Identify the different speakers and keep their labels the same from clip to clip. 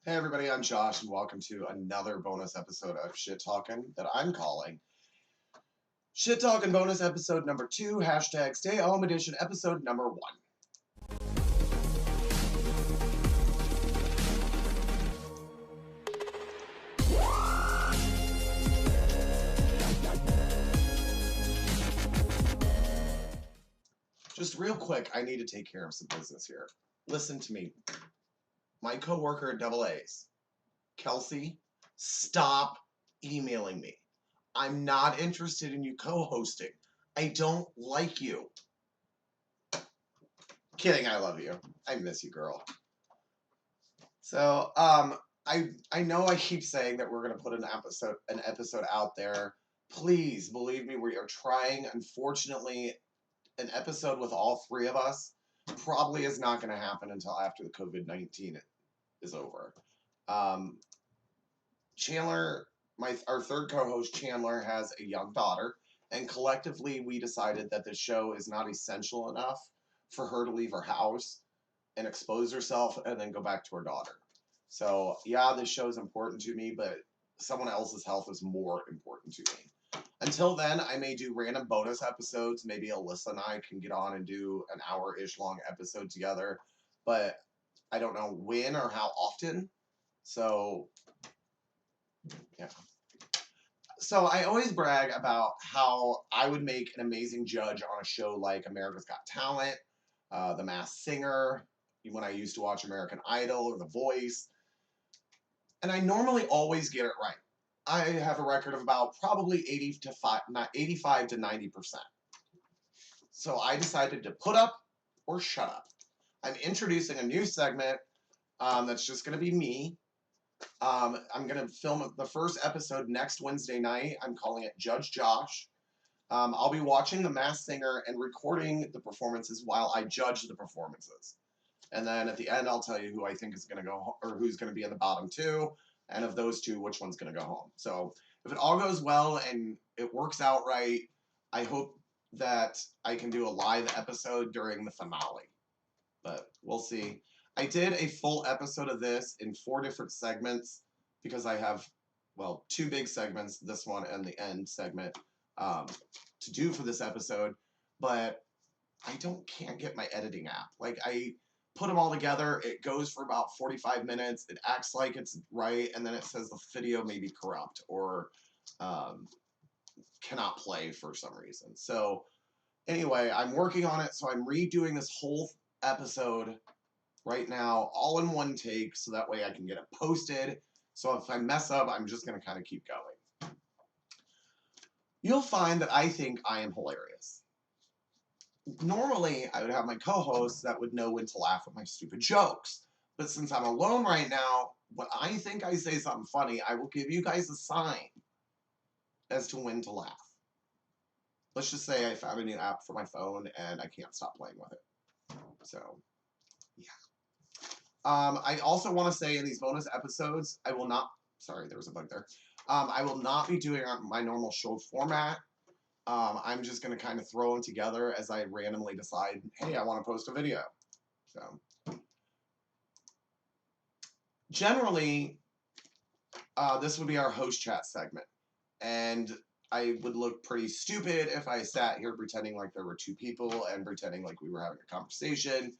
Speaker 1: Hey everybody, I'm Josh, and welcome to another bonus episode of Shit Talkin' that I'm calling Shit Talkin' Bonus Episode number 2, hashtag Stay Home Edition, episode number 1. Just real quick, I need to take care of some business here. Listen to me. My coworker at Double A's, Kelsey, stop emailing me. I'm not interested in you co-hosting. I don't like you. Kidding, I love you. I miss you, girl. So, I know I keep saying that we're gonna put an episode out there. Please believe me, we are trying. Unfortunately, an episode with all three of us probably is not going to happen until after the COVID-19 is over. Um, Chandler, our third co-host Chandler, has a young daughter, and collectively we decided that the show is not essential enough for her to leave her house and expose herself and then go back to her daughter. So yeah, this show is important to me, but someone else's health is more important to me. Until then, I may do random bonus episodes. Maybe Alyssa and I can get on and do an hour-ish long episode together, but I don't know when or how often. So yeah. So I always brag about how I would make an amazing judge on a show like America's Got Talent, The Masked Singer, when I used to watch American Idol or The Voice. And I normally always get it right. I have a record of about probably 85 to 90%. So I decided to put up or shut up. I'm introducing a new segment that's just going to be me. I'm going to film the first episode next Wednesday night. I'm calling it Judge Josh. I'll be watching The Masked Singer and recording the performances while I judge the performances. And then at the end, I'll tell you who I think is going to go, or who's going to be in the bottom two, and of those two, which one's going to go home. So if it all goes well and it works out right, I hope that I can do a live episode during the finale. But we'll see. I did a full episode of this in 4 different segments because I have, well, 2 big segments, this one and the end segment, to do for this episode. But I can't get my editing app. Like, I put them all together. It goes for about 45 minutes. It acts like it's right, and then it says the video may be corrupt or cannot play for some reason. So anyway, I'm working on it. So I'm redoing this whole episode right now, all in one take, so that way I can get it posted. So if I mess up, I'm just going to kind of keep going. You'll find that I think I am hilarious. Normally, I would have my co-hosts that would know when to laugh at my stupid jokes. But since I'm alone right now, when I think I say something funny, I will give you guys a sign as to when to laugh. Let's just say I found a new app for my phone and I can't stop playing with it. So, yeah. I also want to say in these bonus episodes, I will not, sorry, there was a bug there. I will not be doing my normal show format. I'm just going to kind of throw them together as I randomly decide, hey, I want to post a video. So, generally, this would be our host chat segment. And I would look pretty stupid if I sat here pretending like there were 2 people and pretending like we were having a conversation.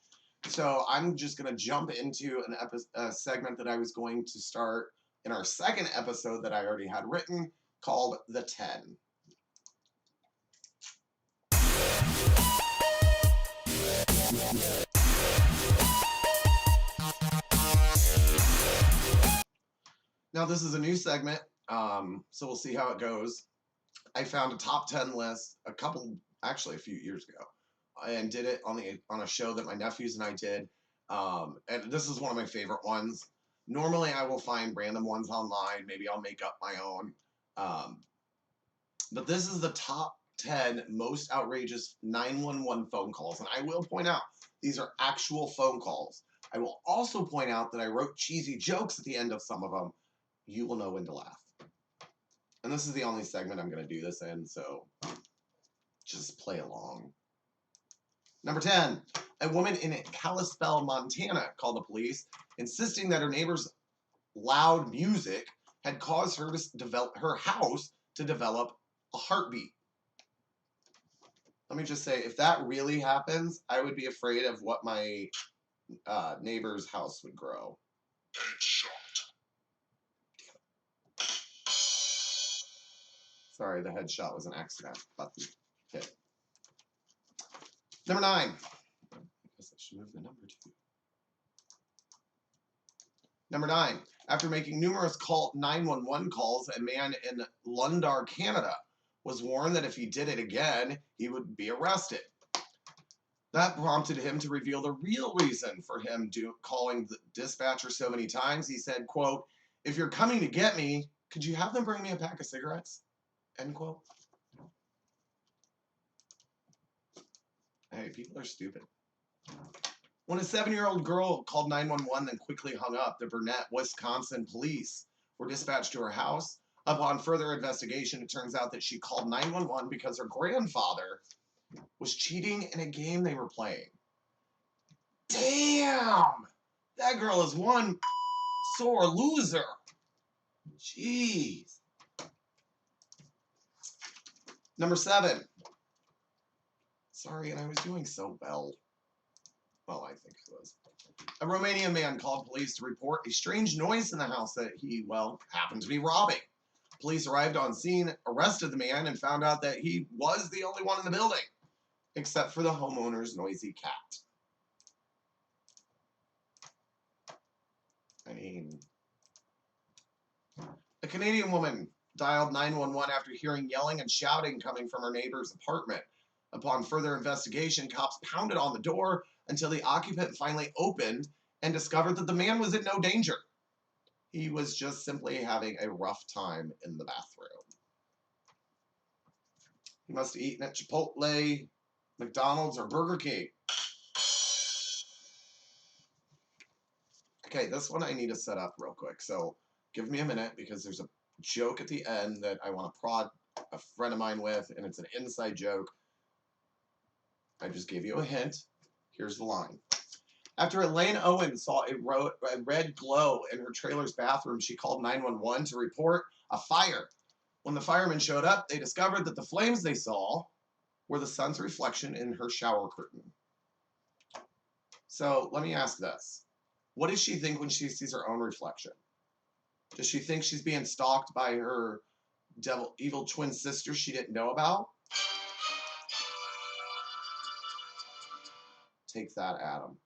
Speaker 1: So I'm just going to jump into a segment that I was going to start in our second episode that I already had written called The 10. Now this is a new segment, so we'll see how it goes. I found a top 10 list a few years ago, and did it on a show that my nephews and I did. And this is one of my favorite ones. Normally, I will find random ones online. Maybe I'll make up my own. But this is the top 10 most outrageous 911 phone calls. And I will point out, these are actual phone calls. I will also point out that I wrote cheesy jokes at the end of some of them. You will know when to laugh. And this is the only segment I'm going to do this in, so just play along. Number 10, a woman in Kalispell, Montana called the police, insisting that her neighbor's loud music had caused her to develop her house to develop a heartbeat. Let me just say, if that really happens, I would be afraid of what my neighbor's house would grow. Sorry, the headshot was an accident. Button hit. Number 9. I guess I should move the number to. Number 9. After making numerous 911 calls, a man in Lundar, Canada, was warned that if he did it again, he would be arrested. That prompted him to reveal the real reason for him calling the dispatcher so many times. He said, quote, "If you're coming to get me, could you have them bring me a pack of cigarettes?" End quote. Hey, people are stupid. When a 7-year-old girl called 911 then quickly hung up, the Burnett, Wisconsin police were dispatched to her house. Upon further investigation, it turns out that she called 911 because her grandfather was cheating in a game they were playing. Damn! That girl is one sore loser. Jeez. Number 7. Sorry, and I was doing so well. Well, I think I was. A Romanian man called police to report a strange noise in the house that he, happened to be robbing. Police arrived on scene, arrested the man, and found out that he was the only one in the building, except for the homeowner's noisy cat. I mean, a Canadian woman dialed 911 after hearing yelling and shouting coming from her neighbor's apartment. Upon further investigation, cops pounded on the door until the occupant finally opened and discovered that the man was in no danger. He was just simply having a rough time in the bathroom. He must have eaten at Chipotle, McDonald's, or Burger King. Okay, this one I need to set up real quick. So give me a minute because there's a joke at the end that I want to prod a friend of mine with, and it's an inside joke. I just gave you a hint. Here's the line. After Elaine Owen saw a red glow in her trailer's bathroom, she called 911 to report a fire. When the firemen showed up, they discovered that the flames they saw were the sun's reflection in her shower curtain. So let me ask this. What does she think when she sees her own reflection? Does she think she's being stalked by her evil twin sister she didn't know about? Take that, Adam.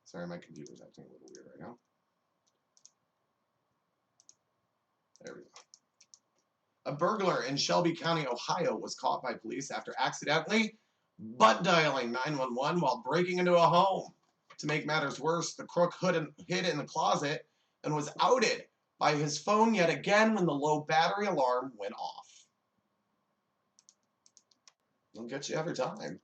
Speaker 1: Sorry, my computer's acting a little weird right now. There we go. A burglar in Shelby County, Ohio, was caught by police after accidentally butt dialing 911 while breaking into a home. To make matters worse, the crook hid in the closet and was outed by his phone yet again when the low battery alarm went off. They'll get you every time.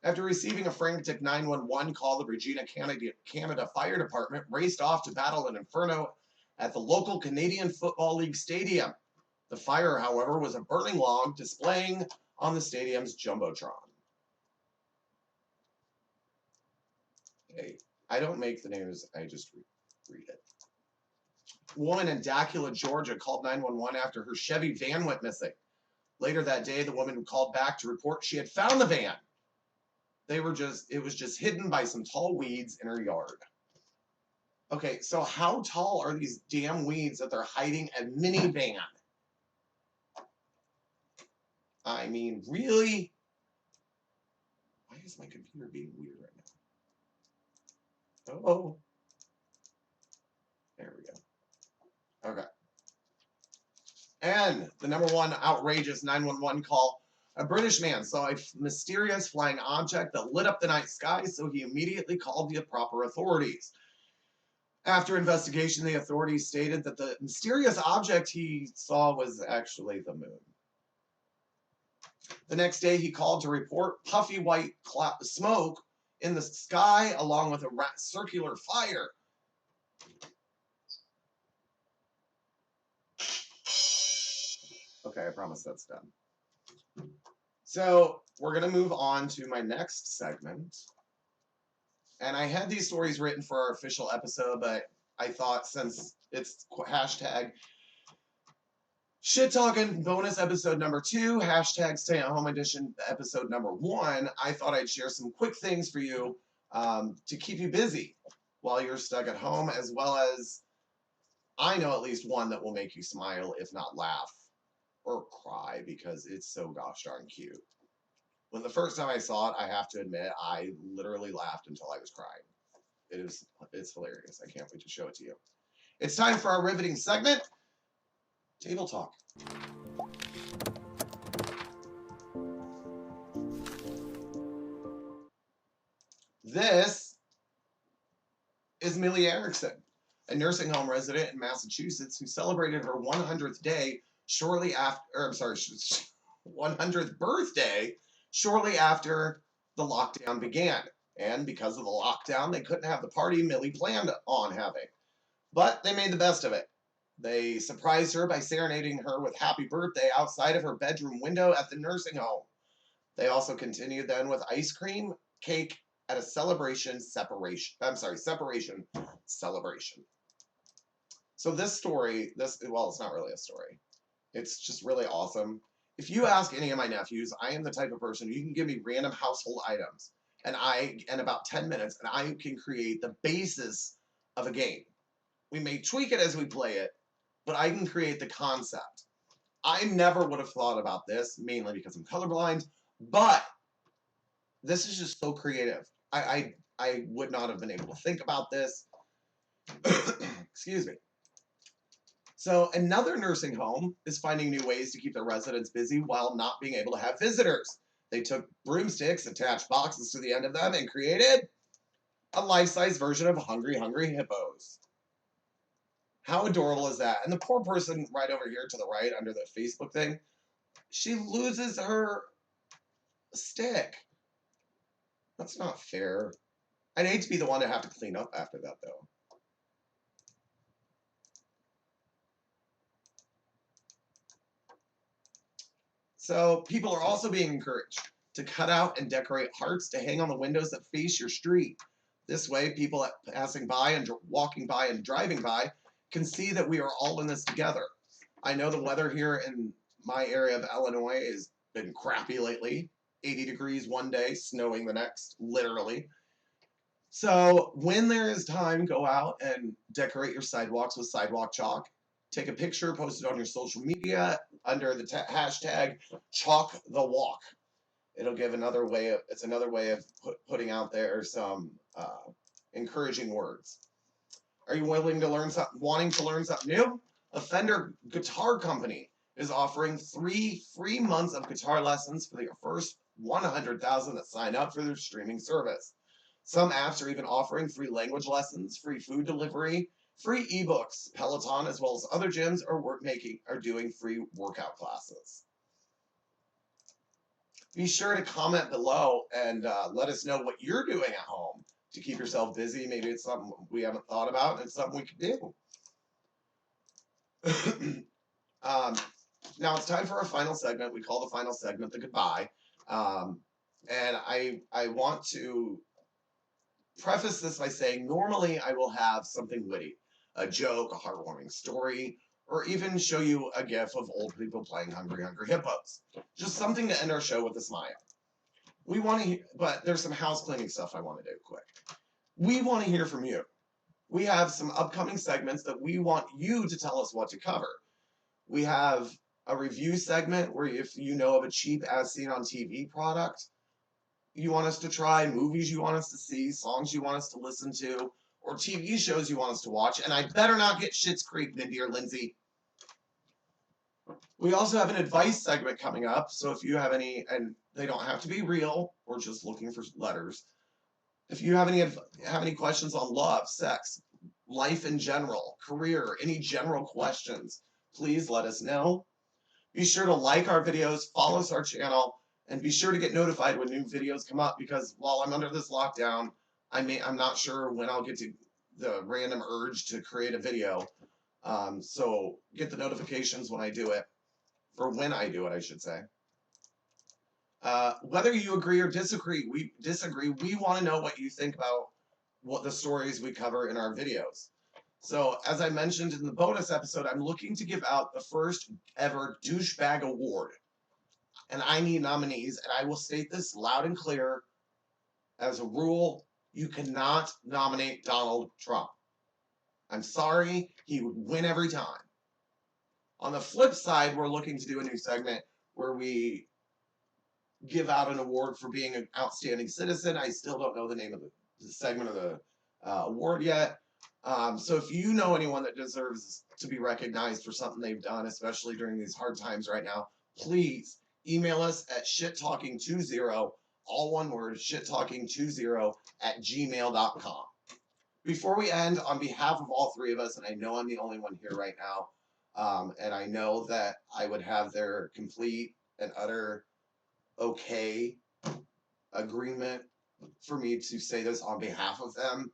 Speaker 1: After receiving a frantic 911 call, the Regina, Canada Fire Department raced off to battle an inferno at the local Canadian Football League stadium. The fire, however, was a burning log displaying on the stadium's jumbotron. Hey, I don't make the news, I just read it. A woman in Dacula, Georgia called 911 after her Chevy van went missing. Later that day, the woman called back to report she had found the van. It was just hidden by some tall weeds in her yard. Okay, so how tall are these damn weeds that they're hiding a minivan? I mean, really? Why is my computer being weird right now? Oh. There we go. Okay. And the number 1 outrageous 911 call. A British man saw a mysterious flying object that lit up the night sky, so he immediately called the proper authorities. After investigation, the authorities stated that the mysterious object he saw was actually the moon. The next day, he called to report puffy white smoke in the sky along with a circular fire. Okay, I promise that's done. So we're going to move on to my next segment. And I had these stories written for our official episode, but I thought since it's hashtag shit talking bonus episode number 2, hashtag stay at home edition episode number 1, I thought I'd share some quick things for you to keep you busy while you're stuck at home, as well as I know at least one that will make you smile, if not laugh or cry, because it's so gosh darn cute. When the first time I saw it, I have to admit, I literally laughed until I was crying. It's hilarious. I can't wait to show it to you. It's time for our riveting segment, Table Talk. This is Millie Erickson, a nursing home resident in Massachusetts who celebrated her 100th day shortly after, 100th birthday shortly after the lockdown began. And because of the lockdown, they couldn't have the party Millie planned on having. But they made the best of it. They surprised her by serenading her with happy birthday outside of her bedroom window at the nursing home. They also continued then with ice cream, cake at a separation celebration. So this story, well, it's not really a story. It's just really awesome. If you ask any of my nephews, I am the type of person you can give me random household items in about 10 minutes, and I can create the basis of a game. We may tweak it as we play it, but I can create the concept. I never would have thought about this, mainly because I'm colorblind, but this is just so creative. I would not have been able to think about this. Excuse me. So another nursing home is finding new ways to keep their residents busy while not being able to have visitors. They took broomsticks, attached boxes to the end of them, and created a life-size version of Hungry Hungry Hippos. How adorable is that? And the poor person right over here to the right under the Facebook thing, she loses her stick. That's not fair. I'd hate to be the one to have to clean up after that, though. So people are also being encouraged to cut out and decorate hearts to hang on the windows that face your street. This way, people passing by and walking by and driving by can see that we are all in this together. I know the weather here in my area of Illinois has been crappy lately. 80 degrees one day, snowing the next, literally. So when there is time, go out and decorate your sidewalks with sidewalk chalk. Take a picture, post it on your social media under the hashtag chalk the walk. It'll give another way of putting out there some encouraging words. Are you wanting to learn something new? A Fender Guitar Company is offering 3 free months of guitar lessons for your first 100,000 that sign up for their streaming service. Some apps are even offering free language lessons, free food delivery, free ebooks. Peloton, as well as other gyms, are doing free workout classes. Be sure to comment below and let us know what you're doing at home to keep yourself busy. Maybe it's something we haven't thought about, and it's something we could do. Now it's time for our final segment. We call the final segment the goodbye. And I want to preface this by saying normally I will have something witty, a joke, a heartwarming story, or even show you a gif of old people playing Hungry Hungry Hippos. Just something to end our show with a smile. But there's some house cleaning stuff I want to do quick. We want to hear from you. We have some upcoming segments that we want you to tell us what to cover. We have a review segment where if you know of a cheap as seen on TV product you want us to try, movies you want us to see, songs you want us to listen to, or TV shows you want us to watch, and I better not get Schitt's Creek, Mindy or Lindsay. We also have an advice segment coming up, so if you have any, and they don't have to be real, or just looking for letters. If you have any questions on love, sex, life in general, career, any general questions, please let us know. Be sure to like our videos, follow us our channel, and be sure to get notified when new videos come up, because while I'm under this lockdown, I'm not sure when I'll get to the random urge to create a video. So get the notifications when I do it, or when I do it, I should say. Whether you agree or disagree, we want to know what you think about what the stories we cover in our videos. So, as I mentioned in the bonus episode, I'm looking to give out the first ever douchebag award. And I need nominees, and I will state this loud and clear as a rule: you cannot nominate Donald Trump. I'm sorry, he would win every time. On the flip side, we're looking to do a new segment where we give out an award for being an outstanding citizen. I still don't know the name of the segment of the award yet. So if you know anyone that deserves to be recognized for something they've done, especially during these hard times right now, please email us at shittalking20, all one word, shittalking20 @gmail.com. Before we end, on behalf of all three of us, and I know I'm the only one here right now, and I know that I would have their complete and utter okay agreement for me to say this on behalf of them,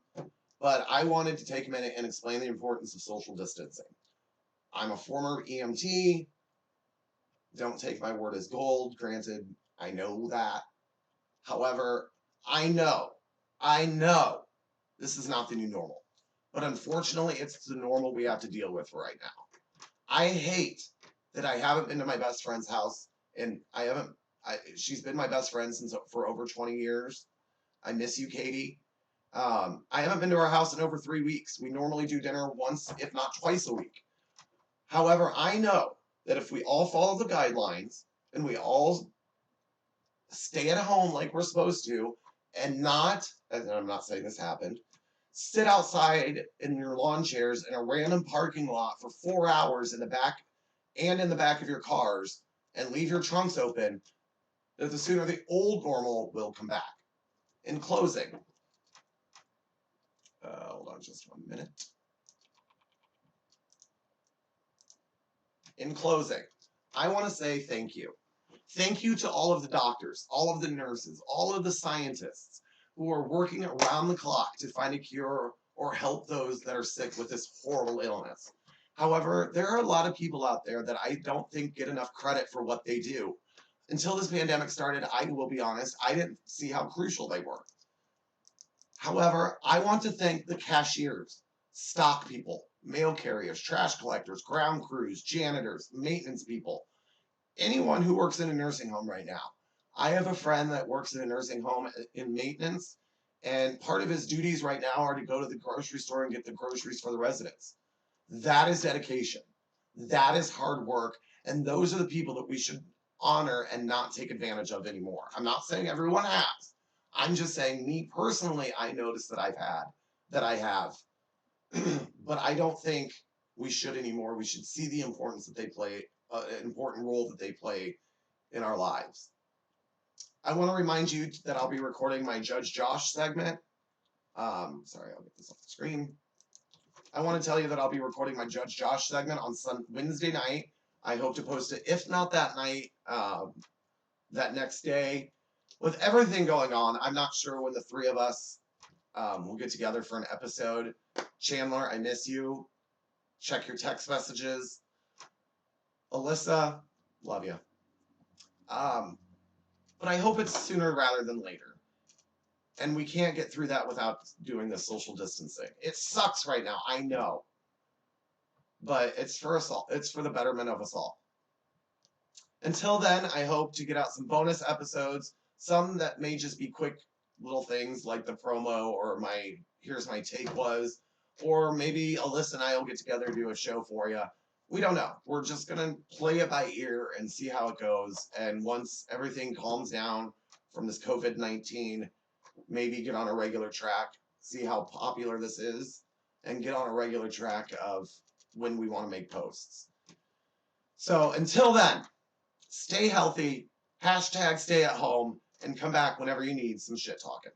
Speaker 1: but I wanted to take a minute and explain the importance of social distancing. I'm a former EMT. Don't take my word as gold. Granted, I know that. However, I know this is not the new normal. But unfortunately, it's the normal we have to deal with right now. I hate that I haven't been to my best friend's house, and she's been my best friend for over 20 years. I miss you, Katie. I haven't been to our house in over 3 weeks. We normally do dinner once, if not twice a week. However, I know that if we all follow the guidelines and we all stay at home like we're supposed to, and not, and I'm not saying this happened, sit outside in your lawn chairs in a random parking lot for 4 hours in the back of your cars and leave your trunks open, that the sooner the old normal will come back. In closing, hold on just 1 minute. In closing, I want to say thank you. Thank you to all of the doctors, all of the nurses, all of the scientists who are working around the clock to find a cure or help those that are sick with this horrible illness. However, there are a lot of people out there that I don't think get enough credit for what they do. Until this pandemic started, I will be honest, I didn't see how crucial they were. However, I want to thank the cashiers, stock people, mail carriers, trash collectors, ground crews, janitors, maintenance people, anyone who works in a nursing home right now. I have a friend that works in a nursing home in maintenance, and part of his duties right now are to go to the grocery store and get the groceries for the residents. That is dedication. That is hard work, and those are the people that we should honor and not take advantage of anymore. I'm not saying everyone has. I'm just saying, me personally, I noticed that I have, but I don't think we should anymore. We should see the importance that they play, an important role that they play in our lives. I want to remind you that I'll be recording my Judge Josh segment. Sorry, I'll get this off the screen. I want to tell you that I'll be recording my Judge Josh segment on Wednesday night. I hope to post it, if not that night, that next day. With everything going on, I'm not sure when the three of us will get together for an episode. Chandler, I miss you. Check your text messages. Alyssa, love you. But I hope it's sooner rather than later. And we can't get through that without doing the social distancing. It sucks right now, I know. But it's for us all. It's for the betterment of us all. Until then, I hope to get out some bonus episodes, some that may just be quick little things like the promo or my here's my take was, or maybe Alyssa and I will get together and do a show for you. We don't know. We're just going to play it by ear and see how it goes. And once everything calms down from this COVID-19, maybe get on a regular track, see how popular this is, and get on a regular track of when we want to make posts. So until then, stay healthy, #stay at home, and come back whenever you need some shit talking.